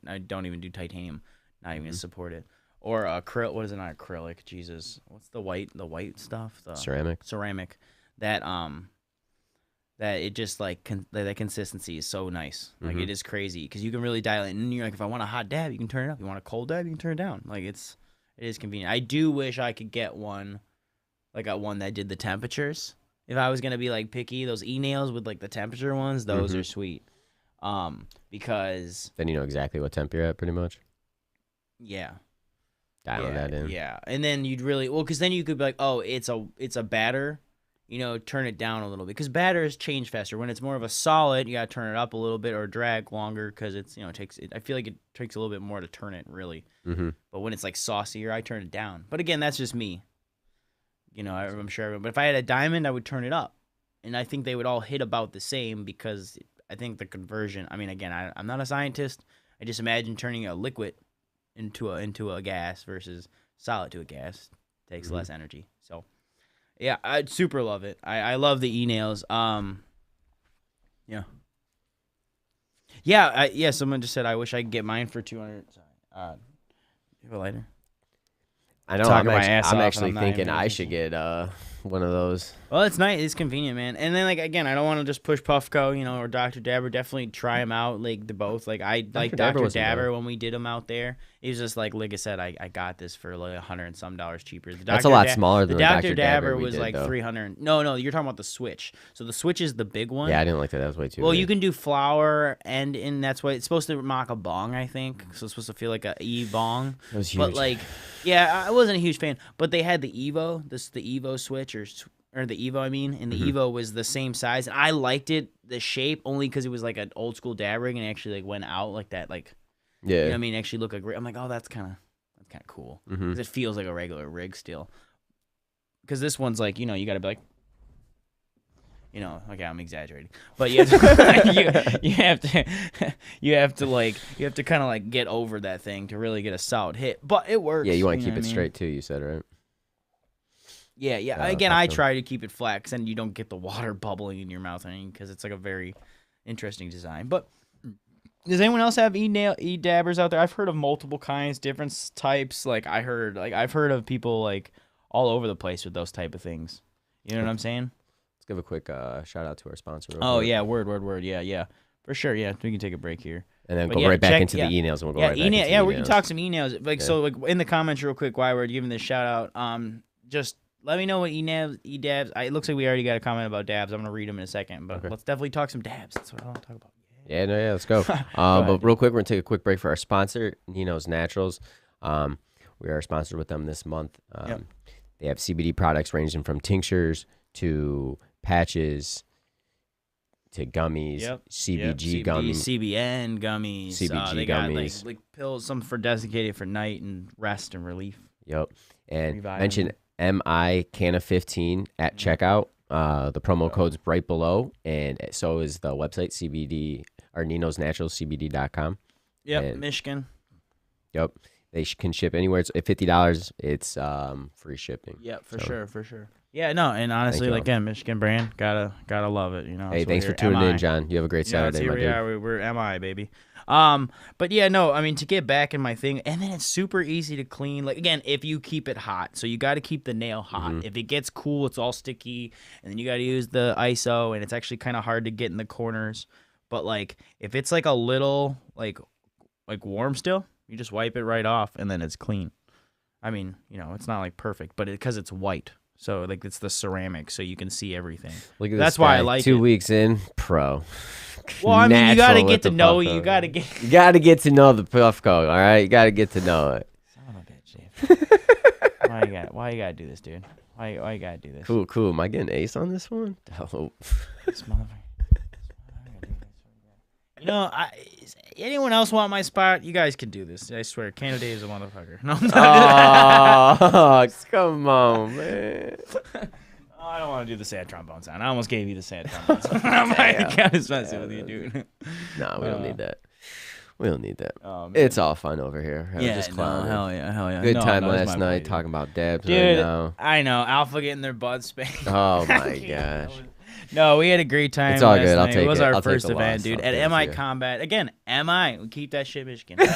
I don't even do titanium, not even gonna support it, or acrylic. What is it? Not acrylic. Jesus, what's the white stuff? The ceramic. That it just like that consistency is so nice. Like it is crazy because you can really dial it in. And you're like, if I want a hot dab, you can turn it up. You want a cold dab, you can turn it down. Like it is convenient. I do wish I could get one, like a one that did the temperatures. If I was gonna be like picky, those e-nails with like the temperature ones, those are sweet. Because then you know exactly what temp you're at, pretty much. Yeah. Dialing that in. Yeah, and then you'd really because then you could be like, oh, it's a batter. Turn it down a little bit because batters change faster. When it's more of a solid, you gotta turn it up a little bit or drag longer because it's I feel like it takes a little bit more to turn it really. But when it's like saucier, I turn it down. But again, that's just me. I'm sure. But if I had a diamond, I would turn it up, and I think they would all hit about the same because I think the conversion. I mean, again, I'm not a scientist. I just imagine turning a liquid into a gas versus solid to a gas takes less energy. So. Yeah, I super love it. I love the e-nails. Yeah. Yeah, someone just said I wish I could get mine for 200. Sorry. You have a lighter? I know. I'm actually thinking I should get one of those. Well, it's nice. It's convenient, man. And then, like, again, I don't want to just push Puffco, or Dr. Dabber. Definitely try them out. Like, they're both. Like, I like Dr. Dabber when we did them out there. It was just like I said, I got this for like $100 and some cheaper. That's a lot smaller than the Dr. Dabber was did, like though. $300. No, you're talking about the Switch. So the Switch is the big one. Yeah, I didn't like that. That was way too Well, big. you can do flour, and that's what it's supposed to mock a bong, I think. So it's supposed to feel like a e-bong. It was huge. But, like, yeah, I wasn't a huge fan. But they had the Evo, the Evo Switch, or the Evo, I mean. And the Evo was the same size. And I liked it, the shape, only because it was like an old school dab rig and it actually like went out like that. Like, yeah. You know what I mean? Actually look like, I'm like, oh, that's kind of cool. Because it feels like a regular rig still. Because this one's like, you got to be like, okay, I'm exaggerating, but you have to, you have to kind of like get over that thing to really get a solid hit. But it works. Yeah, you want to keep it straight too. You said, right? Yeah. Again, I try to keep it flat, because then you don't get the water bubbling in your mouth, because it's like a very interesting design. But does anyone else have e-dabbers out there? I've heard of multiple kinds, different types. Like I've heard of people like all over the place with those type of things. You know what I'm saying? Let's give a quick shout out to our sponsor. Yeah, word. Yeah, for sure. Yeah, we can take a break here. And then go right back into the e-nails, and we'll go right back into the we can talk some e-nails. So like in the comments real quick, while we're giving this shout out, just let me know what e-dabs. It looks like we already got a comment about dabs. I'm going to read them in a second, but let's definitely talk some dabs. That's what I want to talk about. Yeah, let's go. But real quick, we're going to take a quick break for our sponsor, Nino's Naturals. We are sponsored with them this month. They have CBD products ranging from tinctures to patches to gummies, CBG gummies, CBN gummies, CBG they gummies. got like pills, some for designated for night and rest and relief. Yep. And Reviving. mention MiCanna15 at checkout. The promo code's right below, and so is the website CBD or Nino's Naturals CBD.com. Yep, and, Michigan. Yep. They can ship anywhere. It's $50. It's free shipping. Yep, for sure. Yeah, no, and honestly, like again, Michigan brand, gotta love it. You know. Hey, thanks for tuning in, John. You have a great Saturday, my dude. We're MI, baby. But yeah, no, I mean, to get back in my thing, and then it's super easy to clean. Like again, if you keep it hot, so you got to keep the nail hot. If it gets cool, it's all sticky, and then you got to use the ISO, and it's actually kind of hard to get in the corners. But like, if it's like a little like warm still, you just wipe it right off, and then it's clean. I mean, you know, it's not like perfect, but because it's white. So like it's the ceramic, so you can see everything. Look at That's this why guy. I like 2 it. weeks in, pro. Well, I mean, you gotta get to know. You gotta get to know the puff code. All right, you gotta get to know it. Son of a bitch, Dave. Why you gotta do this, dude? Why you gotta do this? Cool. Am I getting ace on this one? Oh. This motherfucker. You know, anyone else want my spot? You guys can do this. I swear, Canada is a motherfucker. No, Oh, come on, man. I don't want to do the sad trombone sound. I almost gave you the sad trombone sound. I'm kind of messing with you, dude. No, we don't need that. We don't need that. Oh, it's all fun over here. Hell yeah. Good time last night talking about dabs dude, right now. I know. Alpha getting their butt spanked. Oh, my gosh. No, we had a great time. It's all last good. I'll night. take it was it. our I'll take first the event, loss. dude. I'll At take it, MiCombat. Again, MI. We keep that shit Michigan.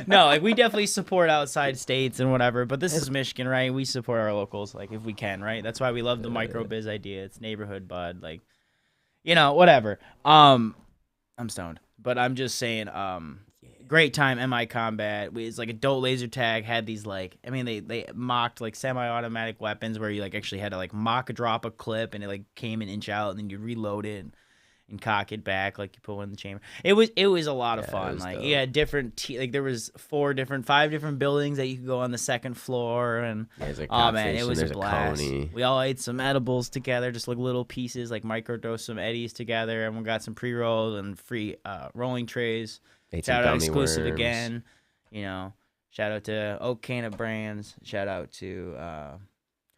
No, like we definitely support outside states and whatever, but this is Michigan, right? We support our locals, like if we can, right? That's why we love the micro biz idea. It's neighborhood bud, like, you know, whatever. I'm stoned, but I'm just saying, great time. MiCombat. It's like adult laser tag had these like, I mean, they mocked like semi-automatic weapons where you like actually had to like mock drop a clip and it like came an inch out and then you reload it and cock it back like you put one in the chamber. It was a lot of fun. Like dope. You had different like there was 5 different buildings that you could go on the second floor and oh man, it was a blast. We all ate some edibles together, just like little pieces, like microdose some eddies together, and we got some pre-rolls and free rolling trays. Shout out exclusive worms. Again, you know. Shout out to Oak Canna Brands. Shout out to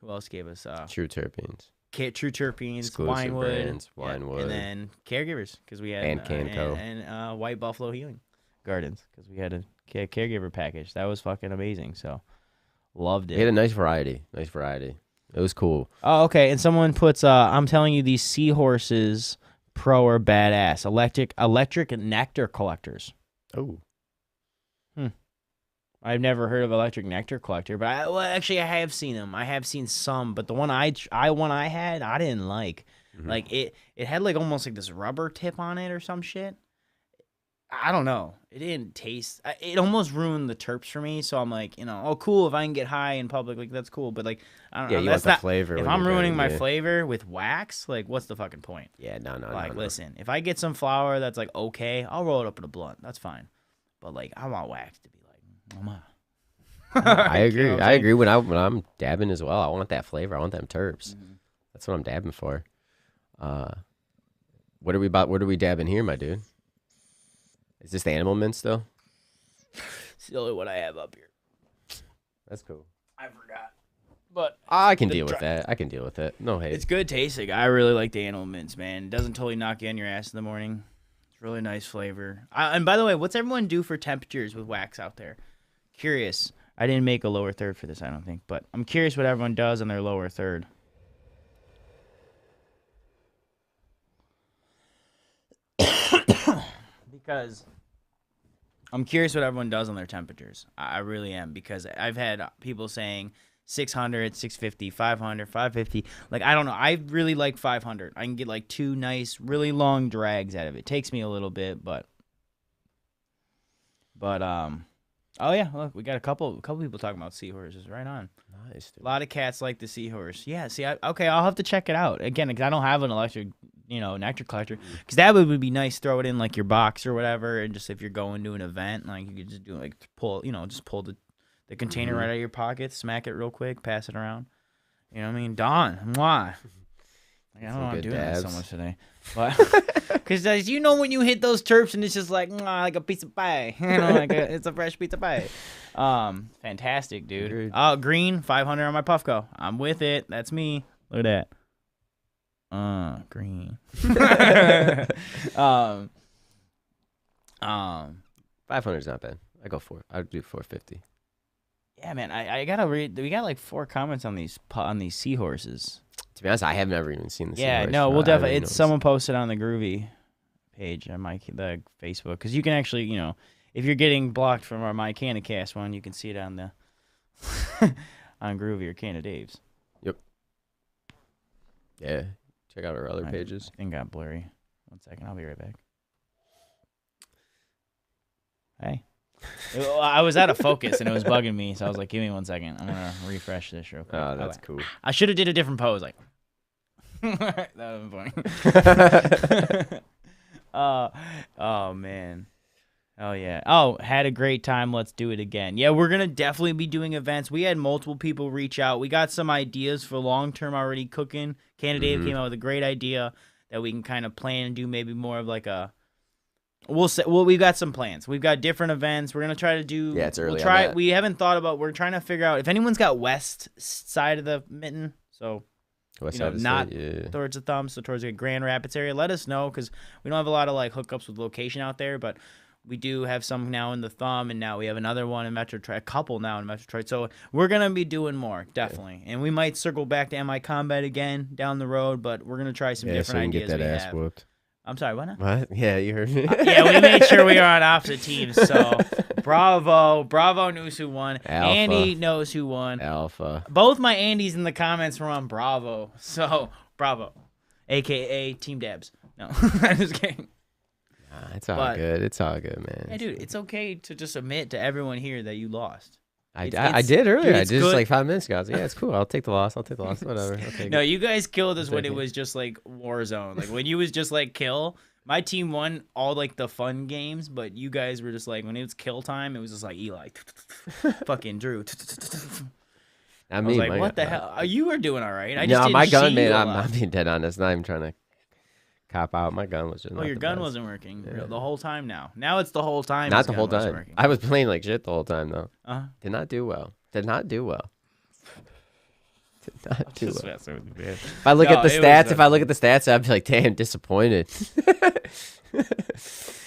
who else gave us True Terpenes. True Terpenes, exclusive brands, Winewood, and then Caregivers because we had and Canco and White Buffalo Healing Gardens because we had a caregiver package that was fucking amazing. So loved it. We had a nice variety. It was cool. Oh, okay. And someone puts, I'm telling you, these seahorses pro are badass. Electric nectar collectors. Oh. I've never heard of electric nectar collector, but actually I have seen them. I have seen some, but the one I had, I didn't like. Mm-hmm. Like it had like almost like this rubber tip on it or some shit. I don't know. It didn't taste. It almost ruined the terps for me. So I'm like, you know, oh cool if I can get high in public, like that's cool. But like, I don't know. You want the flavor. If I'm ruining my flavor with wax, like what's the fucking point? Yeah, no. Like, listen, if I get some flour that's like okay, I'll roll it up in a blunt. That's fine. But like, I want wax to be like. I agree. You know I agree when I'm dabbing as well. I want that flavor. I want them terps. Mm-hmm. That's what I'm dabbing for. What are we dabbing here, my dude? Is this the animal mint still? It's the only one I have up here. That's cool. I forgot. But I can deal with that. I can deal with it. No hate. It's good tasting. I really like the animal mints, man. It doesn't totally knock you on your ass in the morning. It's really nice flavor. And by the way, what's everyone do for temperatures with wax out there? Curious. I didn't make a lower third for this, I don't think, but I'm curious what everyone does on their lower third. Because I'm curious what everyone does on their temperatures. I really am, because I've had people saying 600, 650, 500, 550. Like, I don't know. I really like 500. I can get like 2 nice, really long drags out of it. Takes me a little bit, but oh yeah, look, we got a couple people talking about seahorses. Right on. Nice, dude. A lot of cats like the seahorse. Yeah, see, okay, I'll have to check it out again because I don't have an electric, nectar collector. Because that would be nice. Throw it in like your box or whatever, and just if you're going to an event, like you could just do like pull the container right out of your pocket, smack it real quick, pass it around. You know what I mean? Don, why? Like, I don't want to do that so much today. But because you know when you hit those terps and it's just like a piece of pie. You know, it's a fresh piece of pie. Fantastic, dude. Agreed. Oh, green 500 on my Puffco. I'm with it. That's me. Look at that. Green. 500 is not bad. I do 450. Yeah, man. I gotta read. We got like 4 comments on these seahorses. To be honest, I have never even seen this. Yeah, no, we'll definitely. It's someone posted on the Groovy page on the Facebook, because you can actually, if you're getting blocked from our Micannacast one, you can see it on the on Groovy or Canna Dave's. Yep. Yeah. Check out our other pages. I think got blurry. 1 second, I'll be right back. Hey. I was out of focus and it was bugging me, so I was like, give me 1 second. I'm gonna refresh this real quick. Oh, that's cool. I should have did a different pose, like that would have been funny. Oh man. Oh yeah. Oh, had a great time. Let's do it again. Yeah, we're gonna definitely be doing events. We had multiple people reach out. We got some ideas for long term already cooking. Canna Dave came out with a great idea that we can kind of plan and do maybe more of like a we've got some plans. We've got different events. We're gonna try to do. Yeah, it's early. We haven't thought about. We're trying to figure out if anyone's got west side of the mitten. So, west side of the not state, towards the thumb, so towards the Grand Rapids area. Let us know, because we don't have a lot of like hookups with location out there, but we do have some now in the thumb, and now we have another one in Metro Detroit, a couple now in Metro Detroit. So we're gonna be doing more, definitely, and we might circle back to MiCombat again down the road, but we're gonna try some different ideas. Get that ass whooped. I'm sorry, what now? What? Yeah, you heard me. Yeah, we made sure we were on opposite teams. So, Bravo knows who won. Alpha. Andy knows who won. Alpha. Both my Andys in the comments were on Bravo. So, Bravo, a.k.a. Team Dabs. No, I'm just kidding. Nah, it's all good. It's all good, man. Yeah, dude, it's okay to just admit to everyone here that you lost. I did earlier. Dude, I did just like 5 minutes ago. I was like, yeah, it's cool. I'll take the loss. Whatever. No, you guys killed us when it was just like Warzone. Like when you was just like kill. My team won all like the fun games, but you guys were just like when it was kill time, it was just like Eli, fucking Drew. I was like, what the hell? You were doing all right. I just didn't my gun, see man. you I'm being dead honest. Not even trying to cop out. My gun was just. Oh, your gun wasn't working the whole time. Now it's the whole time. Not the whole time. I was playing like shit the whole time though. Did not do well. Did not do well. If I look at the stats, I'd be like, damn, disappointed.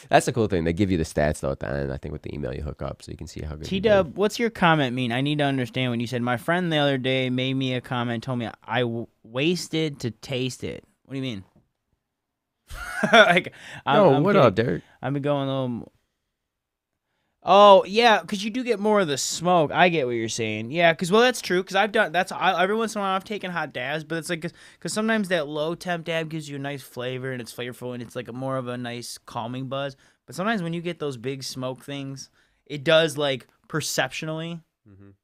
That's the cool thing. They give you the stats though at the end. I think with the email you hook up, so you can see how good. T-Dub, what's your comment mean? I need to understand when you said my friend the other day made me a comment, told me I wasted to taste it. What do you mean? What up, Derek? I've been going a little. Oh yeah, because you do get more of the smoke. I get what you're saying. Yeah, because that's true. Because I've done every once in a while I've taken hot dabs, but it's like because sometimes that low temp dab gives you a nice flavor and it's flavorful and it's like more of a nice calming buzz. But sometimes when you get those big smoke things, it does like perceptionally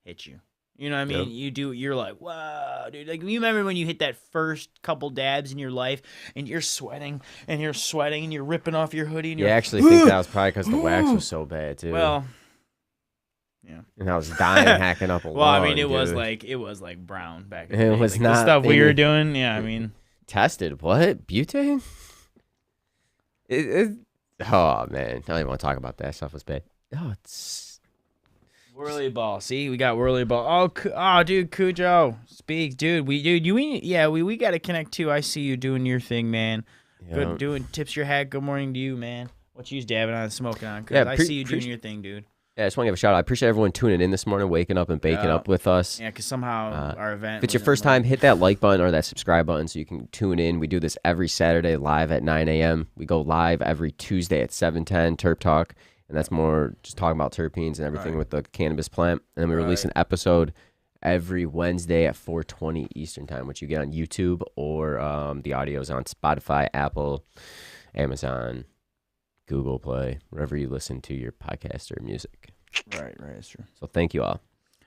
hit you. You know what I mean? Yep. You're like, wow, dude. Like, you remember when you hit that first couple dabs in your life and you're sweating and you're ripping off your hoodie. And I actually think that was probably because the wax was so bad, too. Well, yeah. And I was dying hacking up a lung. Well, I mean, it was like brown back in the day. It was like, not. The stuff we were doing, yeah, I mean. Tested. What? Butane? Oh, man. I don't even want to talk about that. Stuff was bad. Oh, it's. Whirly ball. See, we got whirly ball. Oh, dude, Cujo, speak, dude. We got to connect too. I see you doing your thing, man. Yep. Good doing tips your hat. Good morning to you, man. What you dabbing on, smoking on? Cause I see you doing your thing, dude. Yeah, I just want to give a shout out. I appreciate everyone tuning in this morning, waking up and baking up with us. Yeah, because somehow our event. If it's your first time, hit that like button or that subscribe button so you can tune in. We do this every Saturday live at 9 a.m. We go live every Tuesday at 7:10, Terp Talk. And that's more just talking about terpenes and everything with the cannabis plant. And then we release an episode every Wednesday at 4:20 Eastern time, which you get on YouTube or the audio's on Spotify, Apple, Amazon, Google Play, wherever you listen to your podcast or music. Right, that's true. So thank you all.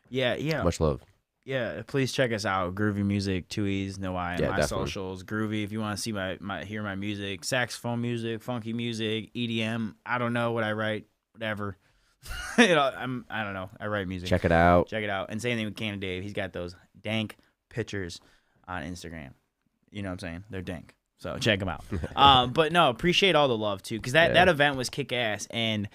Yeah. Much love. Yeah, please check us out. Groovy Music, 2 E's, no I, on my definitely. Socials. Groovy, if you want to see hear my music, saxophone music, funky music, EDM. I don't know what I write, whatever. I don't know. I write music. Check it out. And same thing with Canna Dave. He's got those dank pictures on Instagram. You know what I'm saying? They're dank. So check them out. But no, appreciate all the love too, because that event was kick ass. And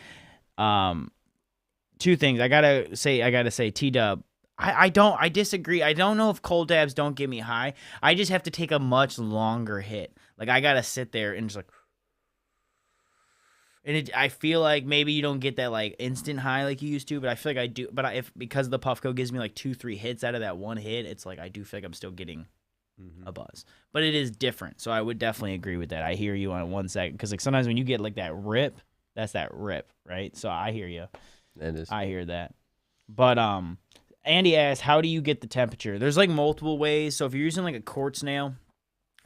two things I gotta say, T-Dub. I disagree. I don't know if cold dabs don't get me high. I just have to take a much longer hit. Like I gotta sit there and just like. And I feel like maybe you don't get that like instant high like you used to, but I feel like I do. But because the Puffco gives me like 2-3 hits out of that one hit, it's like I do feel like I'm still getting a buzz. But it is different, so I would definitely agree with that. I hear you on 1 second, because like sometimes when you get like that rip, that's that rip, right? So I hear you. It is. I hear that. But Andy asked, how do you get the temperature? There's like multiple ways. So if you're using like a quartz nail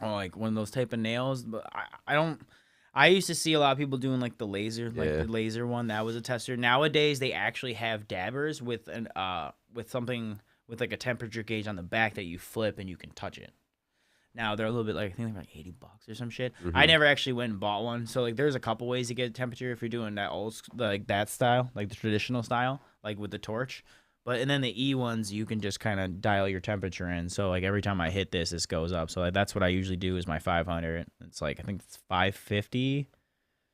or like one of those type of nails, but I don't. I used to see a lot of people doing like the laser, the laser one. That was a tester. Nowadays, they actually have dabbers with something with like a temperature gauge on the back that you flip and you can touch it. Now they're a little bit like I think they're like $80 or some shit. I never actually went and bought one. So like there's a couple ways to get temperature if you're doing that like that style, like the traditional style, like with the torch. And then the E ones, you can just kind of dial your temperature in. So like every time I hit this goes up. So like, that's what I usually do is my 500. It's like I think it's 550,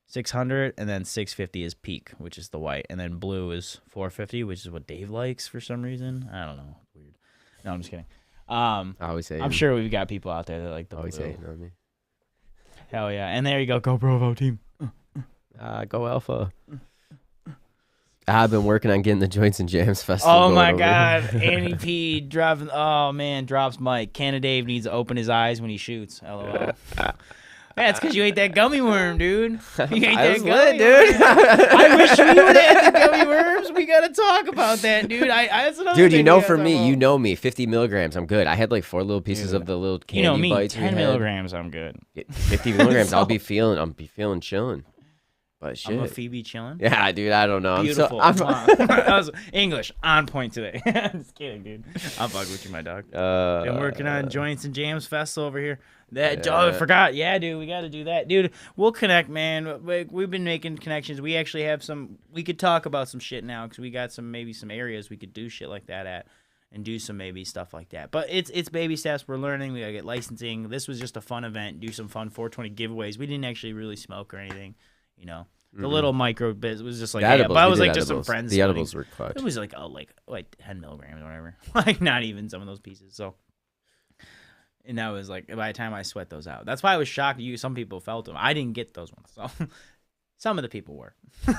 600, and then 650 is peak, which is the white, and then blue is 450, which is what Dave likes for some reason. I don't know. Weird. No, I'm just kidding. I always say. I'm sure we've got people out there that like the always blue. say, you know what I mean? Hell yeah! And there you go Provo team. Go Alpha. I've been working on getting the Joints and Jams Festival. Oh my God, Andy P dropping. Oh man, drops mic. Canada Dave needs to open his eyes when he shoots. LOL. Yeah, it's because you ate that gummy worm, dude. You ate that gummy worm, dude. I wish we would have had the gummy worms. We gotta talk about that, dude. Dude, you know, for me, you know me, 50 milligrams, I'm good. I had like 4 little pieces of the little candy bites. 10 milligrams, I'm good. 50 milligrams, I'll be feeling chilling. But shit. I'm a Phoebe chilling. Yeah, dude, I don't know. Beautiful. That was English on point today. I'm just kidding, dude. I'm fucking with you, my dog. Been working on Joints and Jams Festival over here. I forgot. Yeah, dude, we got to do that. Dude, we'll connect, man. We've been making connections. We actually have we could talk about some shit now because we got some areas we could do shit like that at and do some maybe stuff like that. But it's baby steps. We're learning. We got to get licensing. This was just a fun event. Do some fun 420 giveaways. We didn't actually really smoke or anything. You know, the little micro bit was just like, but I was like just some friends. The edibles were clutch. It was like 10 milligrams or whatever. Like not even some of those pieces. So, and that was like by the time I sweat those out. That's why I was shocked. Some people felt them. I didn't get those ones. So, some of the people were. So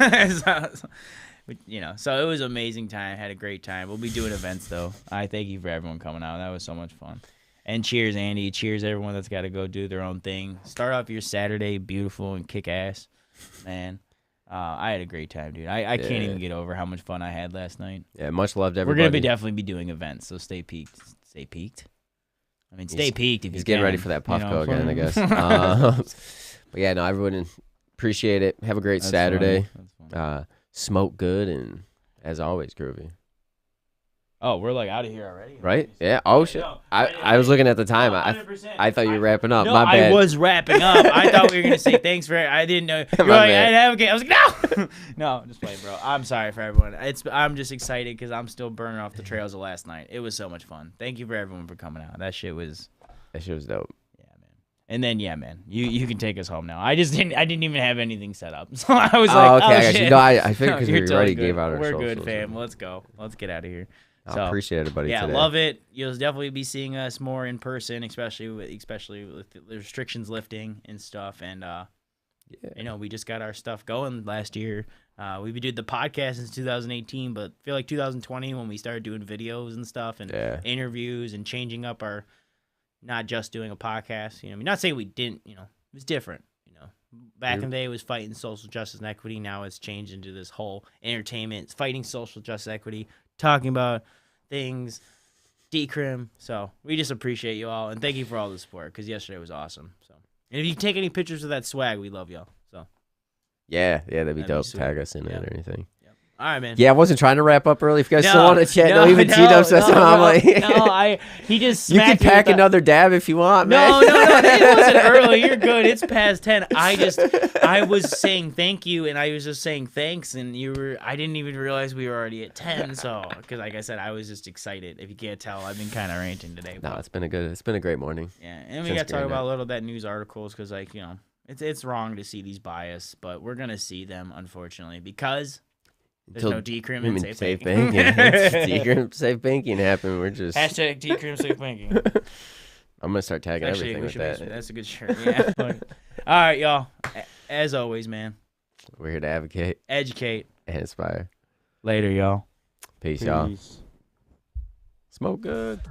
it was an amazing time. Had a great time. We'll be doing events though. I thank you for everyone coming out. That was so much fun. And cheers, Andy. Cheers, everyone that's got to go do their own thing. Start off your Saturday beautiful and kick ass. Man, I had a great time, dude. I can't even get over how much fun I had last night. Yeah, much love to everybody. We're gonna definitely be doing events, so stay peaked. Stay peaked. I mean, stay peaked if he's getting ready for that Puffco again, I guess. But yeah, no, everyone appreciate it. Have a great Saturday. Smoke good, and as always, groovy. Oh, we're like out of here already, right? Yeah. Oh shit! No, I was looking at the time. I thought you were wrapping up. No, my bad. I was wrapping up. I thought we were gonna say thanks for it. I didn't know. You're like, I have a game. I was like, no, no, just play, bro. I'm sorry for everyone. I'm just excited because I'm still burning off the trails of last night. It was so much fun. Thank you for everyone for coming out. That shit was dope. Yeah, man. And then man, you can take us home now. I didn't even have anything set up, so I was like, okay, oh shit. No, I figured because we already good. Gave out our We're socials. good, fam. Let's go. Let's get out of here. I appreciate everybody today. Love it. You'll definitely be seeing us more in person, especially with the restrictions lifting and stuff. And we just got our stuff going last year. We did the podcast since 2018, but I feel like 2020 when we started doing videos and stuff and interviews and changing up our, not just doing a podcast. Not saying we didn't. It was different. Back in the day, it was fighting social justice and equity. Now it's changed into this whole entertainment. It's fighting social justice equity, talking about things, decrim. So we just appreciate you all, and thank you for all the support, because yesterday was awesome. So, and if you take any pictures of that swag, we love y'all. So yeah, that'd be dope. Tag us in it or anything. Yep. All right, man. Yeah, I wasn't trying to wrap up early. If you guys still want to chat, even T-Dub says something. I'm like, he just you can pack another dab if you want, man. No, it wasn't early. You're good. It's past 10. I was saying thank you, and I was just saying thanks, and I didn't even realize we were already at 10. So, because like I said, I was just excited. If you can't tell, I've been kind of ranting today. No, it's been a great morning. Yeah, and we got to talk about a little that news articles because, like, you know, it's wrong to see these bias, but we're gonna see them unfortunately because. There's no decrim and safe banking. Decrim, safe banking happened. We're just hashtag decrim, safe banking. I'm gonna start tagging everything with that. That's a good shirt. Yeah. All right, y'all. As always, man. We're here to advocate, educate, and inspire. Later, y'all. Peace, y'all. Smoke good.